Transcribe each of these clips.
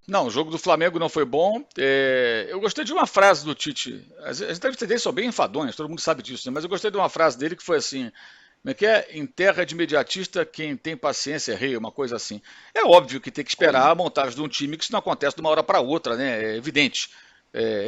Não, o jogo do Flamengo não foi bom. Eu gostei de uma frase do Tite. As entrevistas dele são bem enfadonhas, todo mundo sabe disso, né? Mas eu gostei de uma frase dele que foi assim: como é que é? Em terra de imediatista, quem tem paciência é rei, uma coisa assim. É óbvio que tem que esperar Olha, a montagem de um time, que isso não acontece de uma hora para outra, né? É evidente.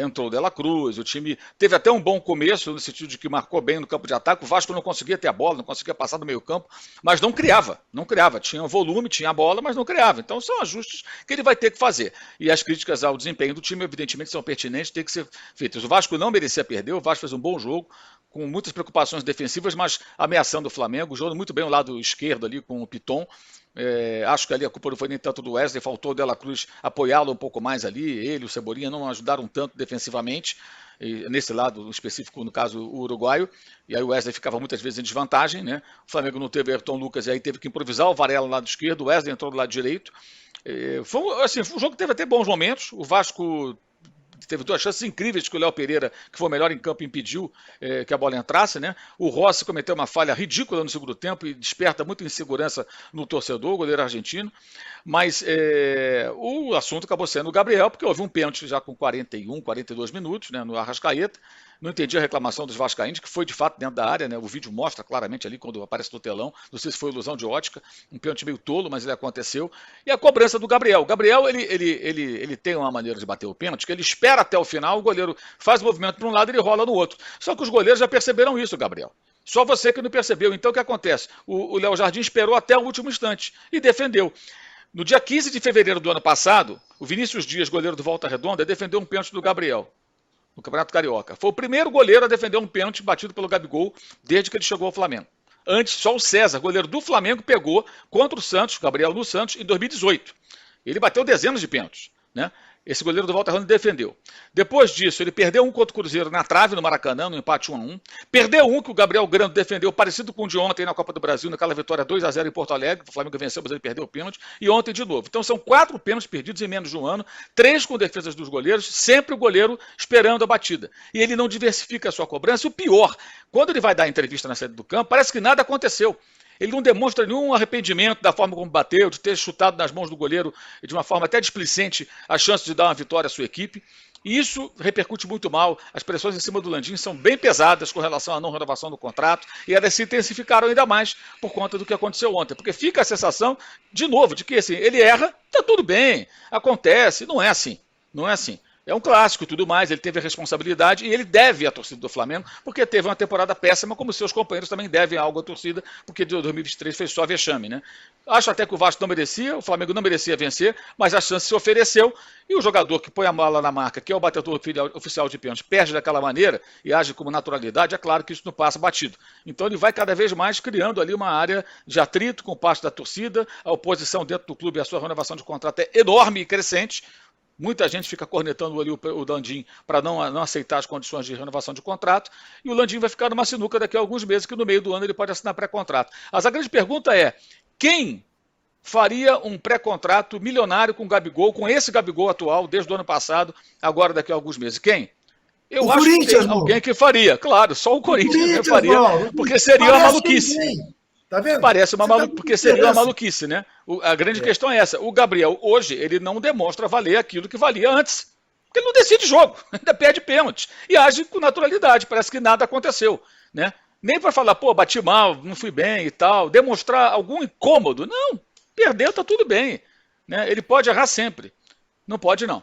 Entrou o Dela Cruz, o time teve até um bom começo, no sentido de que marcou bem no campo de ataque. O Vasco não conseguia ter a bola, não conseguia passar do meio campo, mas não criava, não criava. Tinha volume, tinha a bola, mas não criava. Então são ajustes que ele vai ter que fazer. E as críticas ao desempenho do time, evidentemente, são pertinentes, tem que ser feitas. O Vasco não merecia perder, o Vasco fez um bom jogo, com muitas preocupações defensivas, mas ameaçando o Flamengo, jogando muito bem o lado esquerdo ali com o Piton. Acho que ali a culpa não foi nem tanto do Wesley, faltou o Dela Cruz apoiá-lo um pouco mais ali, ele, o Cebolinha não ajudaram tanto defensivamente, nesse lado específico, no caso o uruguaio, e aí o Wesley ficava muitas vezes em desvantagem, né? O Flamengo não teve Ayrton Lucas e aí teve que improvisar o Varela no lado esquerdo, o Wesley entrou do lado direito. Foi um jogo que teve até bons momentos, o Vasco teve duas chances incríveis que o Léo Pereira, que foi o melhor em campo, impediu que a bola entrasse, né? O Rossi cometeu uma falha ridícula no segundo tempo e desperta muita insegurança no torcedor, o goleiro argentino. Mas o assunto acabou sendo o Gabriel, porque houve um pênalti já com 41, 42 minutos, né, no Arrascaeta. Não entendi a reclamação dos vascaínos, que foi de fato dentro da área, né? O vídeo mostra claramente ali quando aparece no telão. Não sei se foi ilusão de ótica, um pênalti meio tolo, mas ele aconteceu. E a cobrança do Gabriel. O Gabriel, ele tem uma maneira de bater o pênalti, que ele espera até o final, o goleiro faz o movimento para um lado e ele rola no outro. Só que os goleiros já perceberam isso, Gabriel. Só você que não percebeu. Então o que acontece? O Léo Jardim esperou até o último instante e defendeu. No dia 15 de fevereiro do ano passado, o Vinícius Dias, goleiro do Volta Redonda, defendeu um pênalti do Gabriel no Campeonato Carioca. Foi o primeiro goleiro a defender um pênalti batido pelo Gabigol desde que ele chegou ao Flamengo. Antes, só o César, goleiro do Flamengo, pegou contra o Santos, Gabriel no Santos, em 2018. Ele bateu dezenas de pênaltis, né? Esse goleiro do Volta Redonda defendeu. Depois disso, ele perdeu um contra o Cruzeiro na trave, no Maracanã, no empate 1-1. Perdeu um que o Gabriel Grando defendeu, parecido com o de ontem na Copa do Brasil, naquela vitória 2-0 em Porto Alegre. O Flamengo venceu, mas ele perdeu o pênalti. E ontem de novo. Então são 4 pênaltis perdidos em menos de um ano, 3 com defesas dos goleiros, sempre o goleiro esperando a batida. E ele não diversifica a sua cobrança. O pior, quando ele vai dar entrevista na saída do campo, parece que nada aconteceu. Ele não demonstra nenhum arrependimento da forma como bateu, de ter chutado nas mãos do goleiro de uma forma até displicente a chance de dar uma vitória à sua equipe. E isso repercute muito mal. As pressões em cima do Landim são bem pesadas com relação à não renovação do contrato e elas se intensificaram ainda mais por conta do que aconteceu ontem. Porque fica a sensação, de novo, de que assim, ele erra, tá tudo bem, acontece. Não é assim. Não é assim. É um clássico e tudo mais, ele teve a responsabilidade e ele deve à torcida do Flamengo, porque teve uma temporada péssima, como seus companheiros também devem algo à torcida, porque de 2023 fez só vexame, né? Acho até que o Vasco não merecia, o Flamengo não merecia vencer, mas a chance se ofereceu e o jogador que põe a mala na marca, que é o batedor oficial de pênalti, perde daquela maneira e age com naturalidade, é claro que isso não passa batido. Então ele vai cada vez mais criando ali uma área de atrito com parte da torcida, a oposição dentro do clube, a sua renovação de contrato é enorme e crescente. Muita gente fica cornetando ali o Landim para não aceitar as condições de renovação de contrato. E o Landim vai ficar numa sinuca daqui a alguns meses, que no meio do ano ele pode assinar pré-contrato. Mas a grande pergunta é: quem faria um pré-contrato milionário com o Gabigol, com esse Gabigol atual, desde o ano passado, agora daqui a alguns meses? Quem? o Eu acho que tem Corinthians, alguém mano. que faria. Claro, só o O Corinthians né, Corinthians, faria, mano. porque seria uma Parece maluquice. ninguém. Tá vendo? Parece uma Você tá maluquice, dando porque seria uma esperança. maluquice, né? A grande É. questão é essa. O Gabriel, hoje, ele não demonstra valer aquilo que valia antes. Porque ele não decide jogo, ainda perde pênalti. E age com naturalidade, parece que nada aconteceu, né? Nem para falar, pô, bati mal, não fui bem e tal, demonstrar algum incômodo. Não, perdeu, tá tudo bem. Né? Ele pode errar sempre. Não pode, não.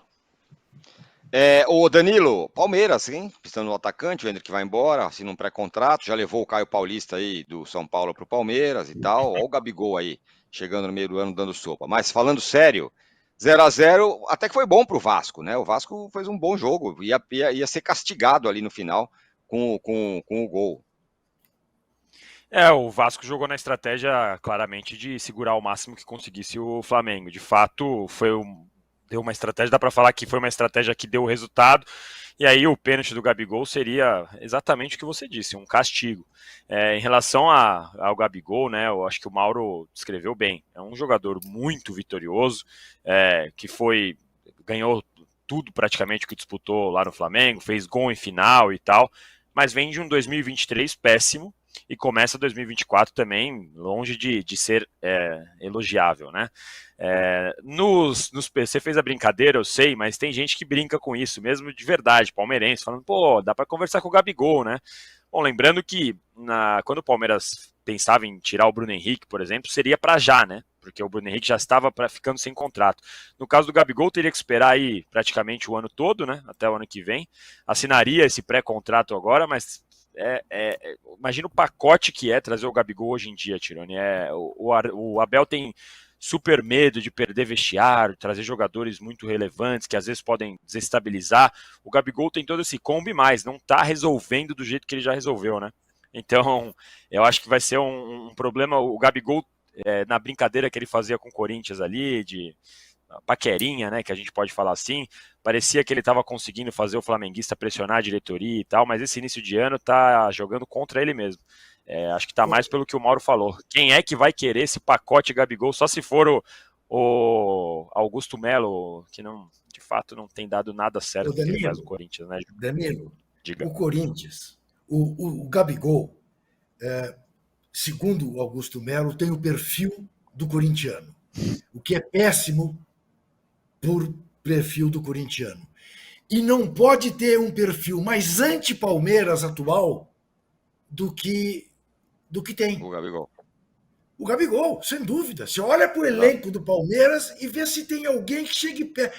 O Danilo, Palmeiras, hein? Precisando do atacante, o Hendrick vai embora, assina um pré-contrato, já levou o Caio Paulista aí do São Paulo pro Palmeiras e tal. Olha o Gabigol aí, chegando no meio do ano dando sopa. Mas falando sério, 0-0 até que foi bom pro Vasco, né? O Vasco fez um bom jogo, ia ser castigado ali no final com o gol. O Vasco jogou na estratégia claramente de segurar o máximo que conseguisse o Flamengo. De fato, deu uma estratégia, dá para falar que foi uma estratégia que deu resultado. E aí o pênalti do Gabigol seria exatamente o que você disse, um castigo. Em relação ao Gabigol, né, eu acho que o Mauro descreveu bem. É um jogador muito vitorioso, que ganhou tudo praticamente que disputou lá no Flamengo, fez gol em final e tal, mas vem de um 2023 péssimo. e começa 2024 também longe de ser elogiável, né? Nos PC fez a brincadeira, eu sei, mas tem gente que brinca com isso, mesmo de verdade, palmeirense, falando, pô, dá para conversar com o Gabigol, né? Bom, lembrando que quando o Palmeiras pensava em tirar o Bruno Henrique, por exemplo, seria para já, né? Porque o Bruno Henrique já estava ficando sem contrato. No caso do Gabigol, teria que esperar aí praticamente o ano todo, né? Até o ano que vem. Assinaria esse pré-contrato agora, mas imagina o pacote que é trazer o Gabigol hoje em dia, Tironi. O Abel tem super medo de perder vestiário, trazer jogadores muito relevantes que às vezes podem desestabilizar. O Gabigol tem todo esse combo e mais, não está resolvendo do jeito que ele já resolveu, né? Então, eu acho que vai ser um problema. O Gabigol, na brincadeira que ele fazia com o Corinthians ali, de paquerinha, né, que a gente pode falar assim, parecia que ele estava conseguindo fazer o flamenguista pressionar a diretoria e tal, mas esse início de ano tá jogando contra ele mesmo. Acho que tá mais pelo que o Mauro falou. Quem é que vai querer esse pacote Gabigol? Só se for o Augusto Melo, que não, de fato não tem dado nada certo que ele faz no Corinthians, né? Danilo, diga. O Corinthians, o Gabigol, segundo o Augusto Melo, tem o perfil do corintiano, o que é péssimo por perfil do corintiano. E não pode ter um perfil mais anti-Palmeiras atual do que tem. O Gabigol. O Gabigol, sem dúvida. Você olha para o elenco do Palmeiras e vê se tem alguém que chegue perto.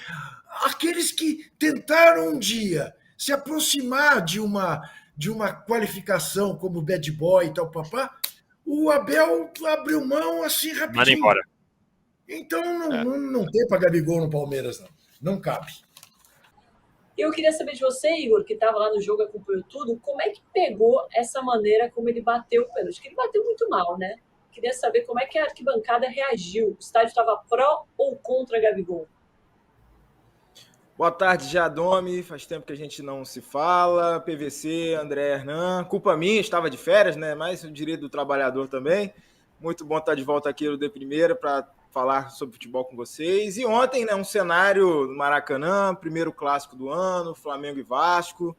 Aqueles que tentaram um dia se aproximar de uma qualificação como bad boy e tal, papá, o Abel abriu mão assim rapidinho. Manda embora. Então não tem para Gabigol no Palmeiras, não. Não cabe. Eu queria saber de você, Igor, que estava lá no jogo, acompanhou tudo, como é que pegou essa maneira como ele bateu o pênalti? Que ele bateu muito mal, né? Queria saber como é que a arquibancada reagiu. O estádio estava pró ou contra Gabigol? Boa tarde, Jadome. Faz tempo que a gente não se fala. PVC, André Hernan. Culpa minha, estava de férias, né? Mas o direito do trabalhador também. Muito bom estar de volta aqui no De Primeira para falar sobre futebol com vocês. E ontem, né, um cenário no Maracanã, primeiro clássico do ano, Flamengo e Vasco.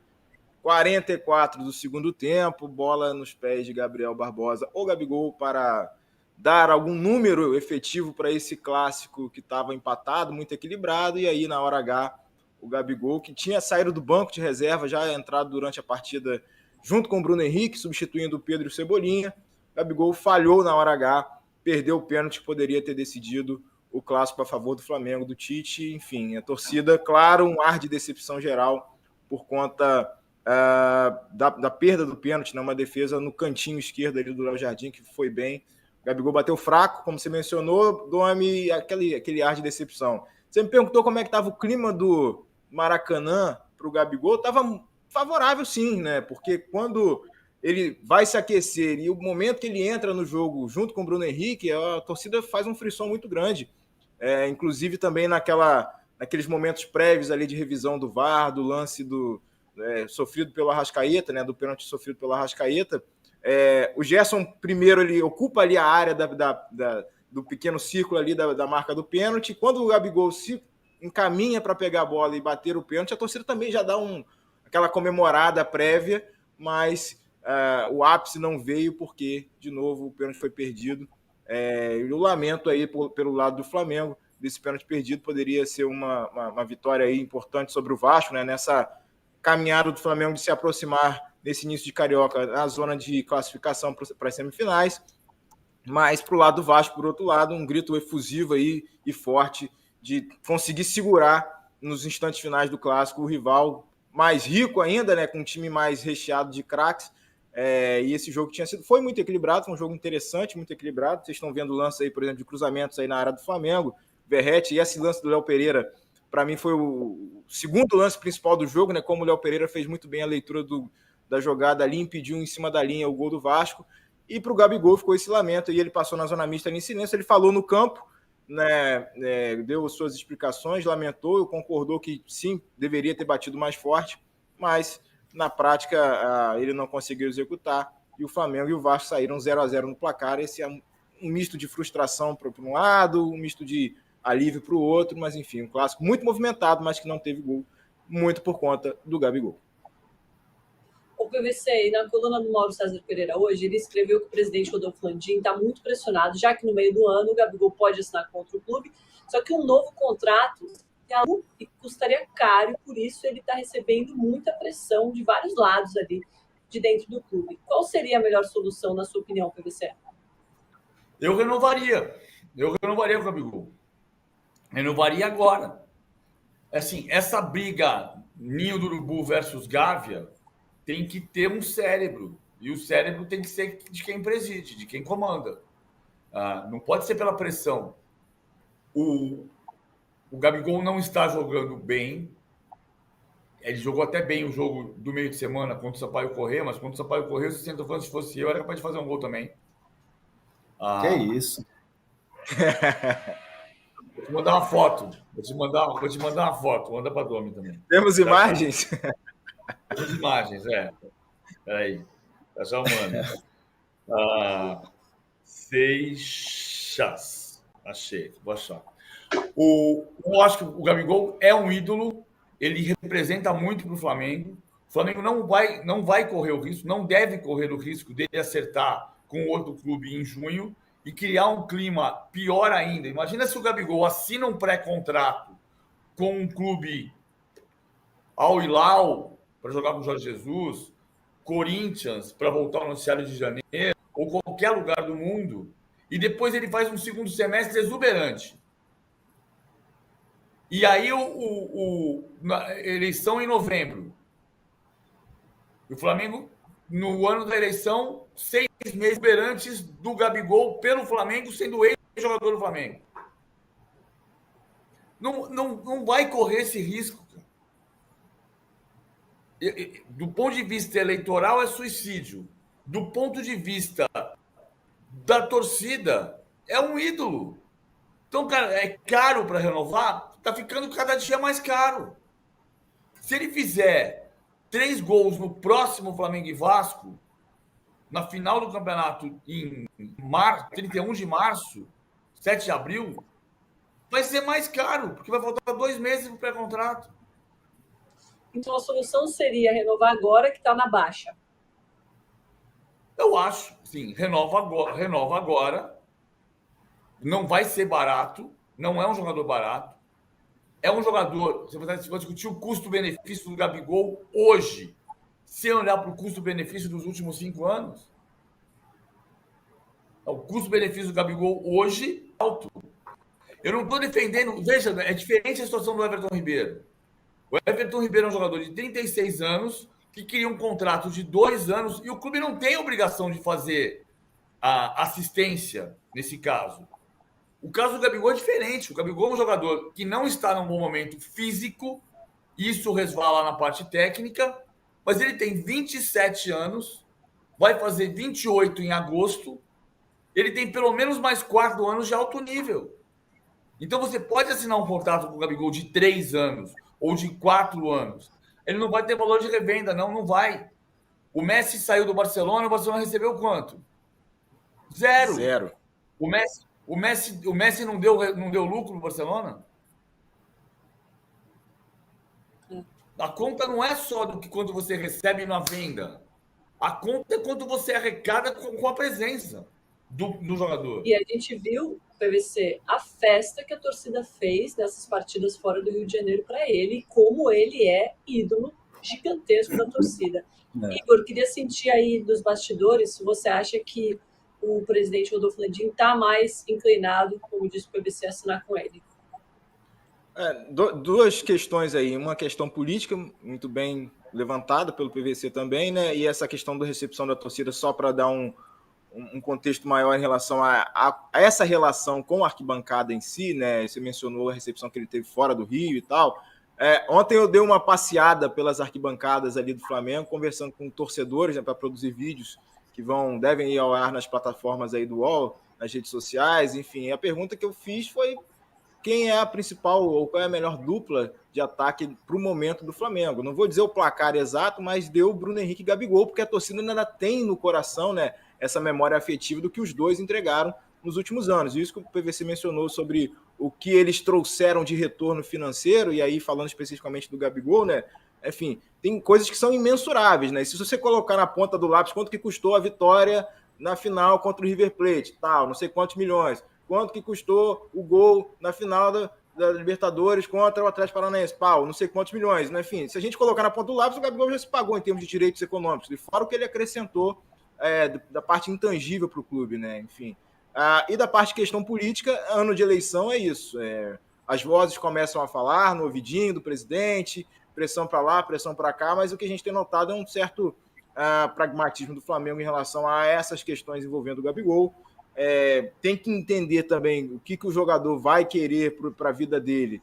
44 do segundo tempo, bola nos pés de Gabriel Barbosa ou Gabigol para dar algum número efetivo para esse clássico que estava empatado, muito equilibrado, e aí na hora H o Gabigol, que tinha saído do banco de reserva, já entrado durante a partida junto com o Bruno Henrique, substituindo o Pedro Cebolinha, Gabigol falhou na hora H, perdeu o pênalti que poderia ter decidido o clássico a favor do Flamengo, do Tite, enfim, a torcida, claro, um ar de decepção geral por conta da perda do pênalti, né, uma defesa no cantinho esquerdo ali do Léo Jardim, que foi bem. O Gabigol bateu fraco, como você mencionou, Domi, aquele ar de decepção. Você me perguntou como é que estava o clima do Maracanã para o Gabigol, estava favorável sim, né? Porque quando ele vai se aquecer e o momento que ele entra no jogo junto com o Bruno Henrique, a torcida faz um frisson muito grande. Inclusive também naqueles momentos prévios ali de revisão do VAR, do lance sofrido pelo Arrascaeta, né? Do pênalti sofrido pelo Arrascaeta. O Gerson, primeiro, ele ocupa ali a área do pequeno círculo ali da marca do pênalti. Quando o Gabigol se encaminha para pegar a bola e bater o pênalti, a torcida também já dá aquela comemorada prévia, mas o ápice não veio porque, de novo, o pênalti foi perdido. Eu lamento aí pelo lado do Flamengo, desse pênalti perdido, poderia ser uma vitória aí importante sobre o Vasco, né? Nessa caminhada do Flamengo de se aproximar nesse início de Carioca na zona de classificação para as semifinais, mas para o lado do Vasco, por outro lado, um grito efusivo aí e forte de conseguir segurar nos instantes finais do Clássico o rival mais rico ainda, né, com um time mais recheado de craques, e esse jogo foi muito equilibrado, foi um jogo interessante, muito equilibrado. Vocês estão vendo o lance aí, por exemplo, de cruzamentos aí na área do Flamengo, Verratti, e esse lance do Léo Pereira, para mim foi o segundo lance principal do jogo, né? Como o Léo Pereira fez muito bem a leitura da jogada ali, impediu em cima da linha o gol do Vasco. E para o Gabigol ficou esse lamento, e ele passou na zona mista ali em silêncio, ele falou no campo, né, deu suas explicações, lamentou, concordou que sim, deveria ter batido mais forte, mas na prática ele não conseguiu executar, e o Flamengo e o Vasco saíram 0-0 no placar. Esse é um misto de frustração para um lado, um misto de alívio para o outro, mas enfim, um clássico muito movimentado, mas que não teve gol, muito por conta do Gabigol. O PVC, e na coluna do Mauro César Pereira hoje, ele escreveu que o presidente Rodolfo Landim está muito pressionado, já que no meio do ano o Gabigol pode assinar contra o clube, só que um novo contrato custaria caro, e por isso ele está recebendo muita pressão de vários lados ali de dentro do clube. Qual seria a melhor solução, na sua opinião, PVC? Eu renovaria o Gabigol. Renovaria agora. Assim, essa briga Ninho do Urubu versus Gávea tem que ter um cérebro. E o cérebro tem que ser de quem preside, de quem comanda. Não pode ser pela pressão. O Gabigol não está jogando bem. Ele jogou até bem o jogo do meio de semana contra o Sampaio Corrêa, mas contra o Sampaio Corrêa, se se fosse eu, era capaz de fazer um gol também. Que isso? Vou te mandar uma foto. Vou te mandar uma foto. Manda para Domi também. Temos imagens? Temos imagens, Peraí. Já já mando. Seixas. Achei. Vou achar. Eu acho que o Gabigol é um ídolo. Ele representa muito para o Flamengo. O Flamengo não vai correr o risco, não deve correr o risco dele acertar com outro clube em junho e criar um clima pior ainda. Imagina se o Gabigol assina um pré-contrato com um clube Al Hilal para jogar com o Jorge Jesus, Corinthians para voltar ao noticiário de janeiro, ou qualquer lugar do mundo, e depois ele faz um segundo semestre exuberante. E aí na eleição em novembro. O Flamengo, no ano da eleição, 6 meses exuberantes do Gabigol pelo Flamengo, sendo ele jogador do Flamengo. Não vai correr esse risco. Do ponto de vista eleitoral, é suicídio. Do ponto de vista da torcida, é um ídolo. Então, cara, é caro para renovar? Tá ficando cada dia mais caro. Se ele fizer 3 gols no próximo Flamengo e Vasco, na final do campeonato em 31 de março, 7 de abril, vai ser mais caro, porque vai faltar 2 meses para o pré-contrato. Então a solução seria renovar agora, que está na baixa. Eu acho, sim, renova agora. Não vai ser barato, não é um jogador barato. É um jogador, você vai discutir o custo-benefício do Gabigol hoje, sem olhar para o custo-benefício dos últimos 5 anos. O custo-benefício do Gabigol hoje é alto. Eu não estou defendendo, veja, é diferente a situação do Everton Ribeiro. O Everton Ribeiro é um jogador de 36 anos que queria um contrato de 2 anos e o clube não tem obrigação de fazer a assistência nesse caso. O caso do Gabigol é diferente. O Gabigol é um jogador que não está num bom momento físico, isso resvala na parte técnica, mas ele tem 27 anos, vai fazer 28 em agosto, ele tem pelo menos mais 4 anos de alto nível. Então você pode assinar um contrato com o Gabigol de 3 anos ou de 4 anos. Ele não vai ter valor de revenda, não vai. O Messi saiu do Barcelona, o Barcelona recebeu quanto? Zero. O Messi não deu lucro no Barcelona? A conta não é só do que quanto você recebe na venda. A conta é quanto você arrecada com a presença do jogador. E a gente viu, PVC, a festa que a torcida fez nessas partidas fora do Rio de Janeiro para ele, e como ele é ídolo gigantesco da torcida. Igor, queria sentir aí dos bastidores se você acha que o presidente Rodolfo Landim está mais inclinado, como disse o PVC, a assinar com ele. Duas questões aí. Uma questão política, muito bem levantada pelo PVC também, né? E essa questão da recepção da torcida, só para dar um contexto maior em relação a essa relação com a arquibancada em si, né? Você mencionou a recepção que ele teve fora do Rio e tal. Ontem eu dei uma passeada pelas arquibancadas ali do Flamengo, conversando com torcedores, né, para produzir vídeos que devem ir ao ar nas plataformas aí do UOL, nas redes sociais, enfim. A pergunta que eu fiz foi quem é a principal ou qual é a melhor dupla de ataque para o momento do Flamengo. Não vou dizer o placar exato, mas deu Bruno Henrique e Gabigol, porque a torcida ainda tem no coração, né, essa memória afetiva do que os dois entregaram nos últimos anos. Isso que o PVC mencionou sobre o que eles trouxeram de retorno financeiro, e aí falando especificamente do Gabigol, né, Enfim, tem coisas que são imensuráveis, né? Se você colocar na ponta do lápis quanto que custou a vitória na final contra o River Plate, tal, não sei quantos milhões, quanto que custou o gol na final da Libertadores contra o Atlético Paranaense, pau, não sei quantos milhões, né? Enfim, se a gente colocar na ponta do lápis, o Gabigol já se pagou em termos de direitos econômicos, e fora o que ele acrescentou da parte intangível para o clube, né? Enfim. E da parte de questão política, ano de eleição é isso. As vozes começam a falar no ouvidinho do presidente, pressão para lá, pressão para cá, mas o que a gente tem notado é um certo pragmatismo do Flamengo em relação a essas questões envolvendo o Gabigol. Tem que entender também o que o jogador vai querer para a vida dele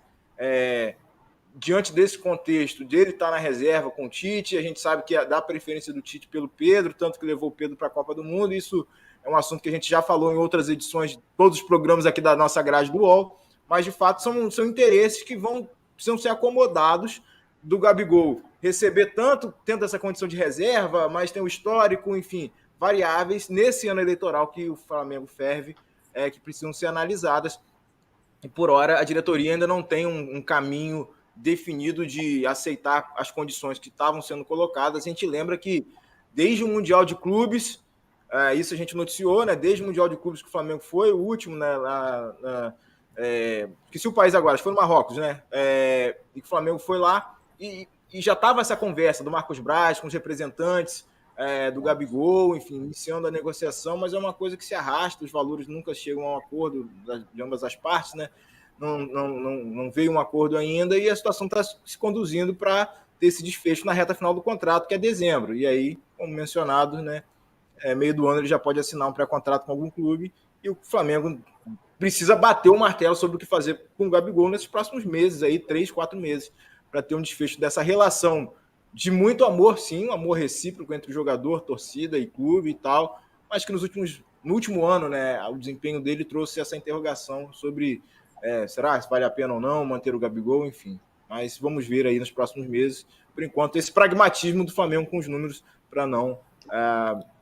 diante desse contexto de ele estar na reserva com o Tite. A gente sabe que dá preferência do Tite pelo Pedro, tanto que levou o Pedro para a Copa do Mundo. Isso é um assunto que a gente já falou em outras edições de todos os programas aqui da nossa grade do UOL, mas de fato são interesses que precisam ser acomodados do Gabigol receber tanto, tendo essa condição de reserva, mas tem o histórico, enfim, variáveis nesse ano eleitoral que o Flamengo ferve, que precisam ser analisadas. E por hora a diretoria ainda não tem um caminho definido de aceitar as condições que estavam sendo colocadas. A gente lembra que desde o Mundial de Clubes, isso a gente noticiou, né? Desde o Mundial de Clubes que o Flamengo foi, o último, né? Que se o país agora foi no Marrocos, né? E que o Flamengo foi lá e já estava essa conversa do Marcos Braz com os representantes do Gabigol, enfim, iniciando a negociação, mas é uma coisa que se arrasta, os valores nunca chegam a um acordo de ambas as partes, né? Não veio um acordo ainda e a situação está se conduzindo para ter esse desfecho na reta final do contrato, que é dezembro. E aí, como mencionado, né, meio do ano ele já pode assinar um pré-contrato com algum clube e o Flamengo precisa bater o martelo sobre o que fazer com o Gabigol nesses próximos meses, aí, 3, 4 meses, para ter um desfecho dessa relação de muito amor, sim, um amor recíproco entre jogador, torcida e clube e tal, mas que no último ano, né, o desempenho dele trouxe essa interrogação sobre será se vale a pena ou não manter o Gabigol, enfim. Mas vamos ver aí nos próximos meses. Por enquanto, esse pragmatismo do Flamengo com os números para não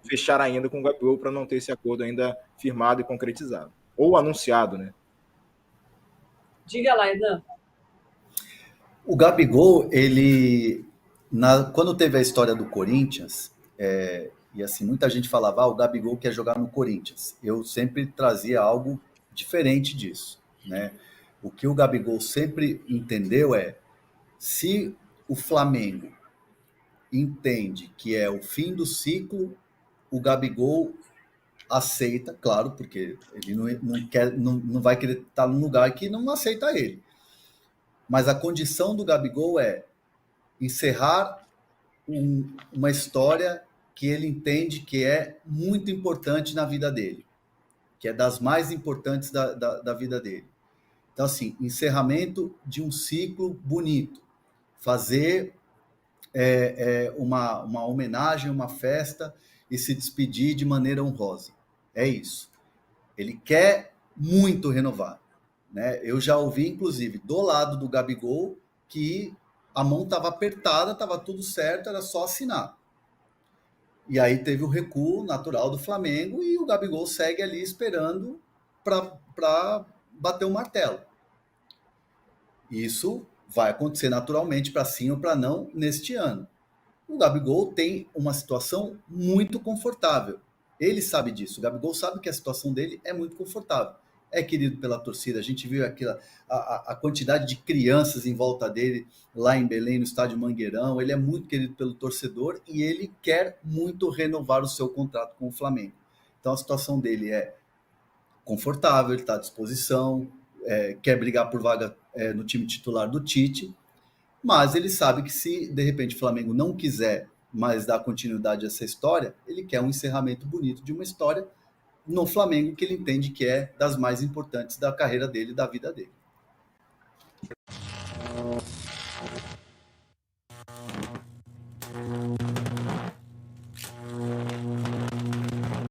fechar ainda com o Gabigol, para não ter esse acordo ainda firmado e concretizado. Ou anunciado, né? Diga lá, Edan. O Gabigol, quando teve a história do Corinthians, e assim, muita gente falava, o Gabigol quer jogar no Corinthians. Eu sempre trazia algo diferente disso, né? O que o Gabigol sempre entendeu se o Flamengo entende que é o fim do ciclo, o Gabigol aceita, claro, porque ele não vai querer estar num lugar que não aceita ele. Mas a condição do Gabigol é encerrar uma história que ele entende que é muito importante na vida dele, que é das mais importantes da vida dele. Então, assim, encerramento de um ciclo bonito, fazer uma homenagem, uma festa e se despedir de maneira honrosa. É isso. Ele quer muito renovar, né? Eu já ouvi, inclusive, do lado do Gabigol, que a mão estava apertada, estava tudo certo, era só assinar. E aí teve o recuo natural do Flamengo e o Gabigol segue ali esperando para bater o martelo. Isso vai acontecer naturalmente para sim ou para não neste ano. O Gabigol tem uma situação muito confortável. Ele sabe disso. O Gabigol sabe que a situação dele é muito confortável. É querido pela torcida. A gente viu a quantidade de crianças em volta dele lá em Belém, no estádio Mangueirão. Ele é muito querido pelo torcedor e ele quer muito renovar o seu contrato com o Flamengo. Então a situação dele é confortável, ele está à disposição, quer brigar por vaga no time titular do Tite, mas ele sabe que se de repente o Flamengo não quiser mais dar continuidade a essa história, ele quer um encerramento bonito de uma história no Flamengo que ele entende que é das mais importantes da carreira dele, da vida dele.